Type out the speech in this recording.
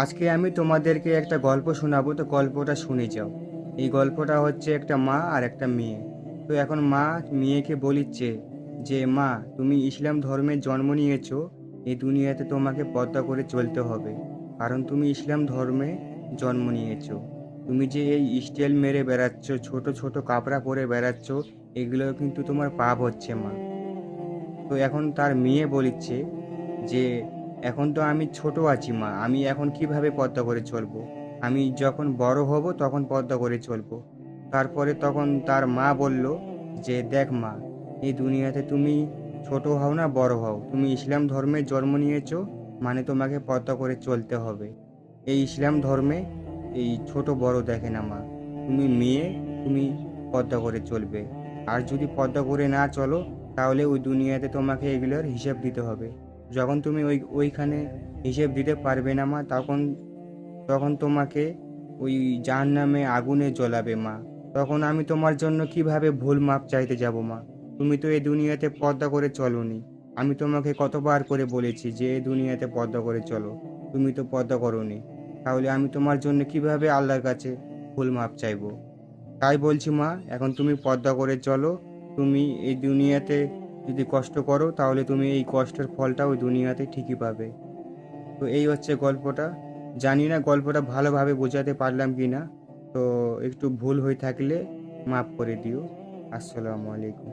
আজকে আমি তোমাদেরকে একটা গল্প শোনাবো, তো গল্পটা শুনে যাও। এই গল্পটা হচ্ছে একটা মা আর একটা মেয়ে। তো এখন মা মেয়েকে বলিচ্ছে যে মা, তুমি ইসলাম ধর্মে জন্ম নিয়েছো, এই দুনিয়াতে তোমাকে পর্দা করে চলতে হবে, কারণ তুমি ইসলাম ধর্মে জন্ম নিয়েছো। তুমি যে এই স্টাইল মেরে বেড়াচ্ছ, ছোট ছোট কাপড়া পরে বেড়াচ্ছ, এগুলো কিন্তু তোমার পাপ হচ্ছে মা। তো এখন তার মেয়ে বলিচ্ছে যে এখন তো আমি ছোট আছি মা, আমি এখন কিভাবে পর্দা করে চলবো? আমি যখন বড় হব তখন পর্দা করে চলবো। তারপরে তখন তার মা বলল যে দেখ মা, এই দুনিয়াতে তুমি ছোট হও না বড় হও, তুমি ইসলাম ধর্মে জন্ম নিয়েছো, মানে তোমাকে পর্দা করে চলতে হবে। এই ইসলাম ধর্মে এই ছোট বড় দেখে না মা। তুমি মেয়ে, তুমি পর্দা করে চলবে। আর যদি পর্দা করে না চলো, তাহলে ওই দুনিয়াতে তোমাকে এগুলোর হিসেব দিতে হবে। যখন তুমি ওইখানে হিসেব দিতে পারবে না মা, তখন তখন তোমাকে ওই জাহান্নামে আগুনে জ্বলাবে মা। তখন আমি তোমার জন্য কিভাবে ভুল মাপ চাইতে যাব মা? তুমি তো এই দুনিয়াতে পর্দা করে চলোনি। আমি তোমাকে কতবার করে বলেছি যে এই দুনিয়াতে পর্দা করে চলো, তুমি তো পর্দা করোনি। তাহলে আমি তোমার জন্য কিভাবে আল্লাহর কাছে ভুল মাপ চাইবো? তাই বলছি মা, এখন তুমি পর্দা করে চলো। তুমি এই দুনিয়াতে যদি কষ্ট করো, তাহলে তুমি এই কষ্টের ফলটা ওই দুনিয়াতে ঠিকই পাবে। তো এই হচ্ছে গল্পটা। জানি না গল্পটা ভালোভাবে বোঝাতে পারলাম কি না। তো একটু ভুল হয়ে থাকলে মাফ করে দিও। আসসালামু আলাইকুম।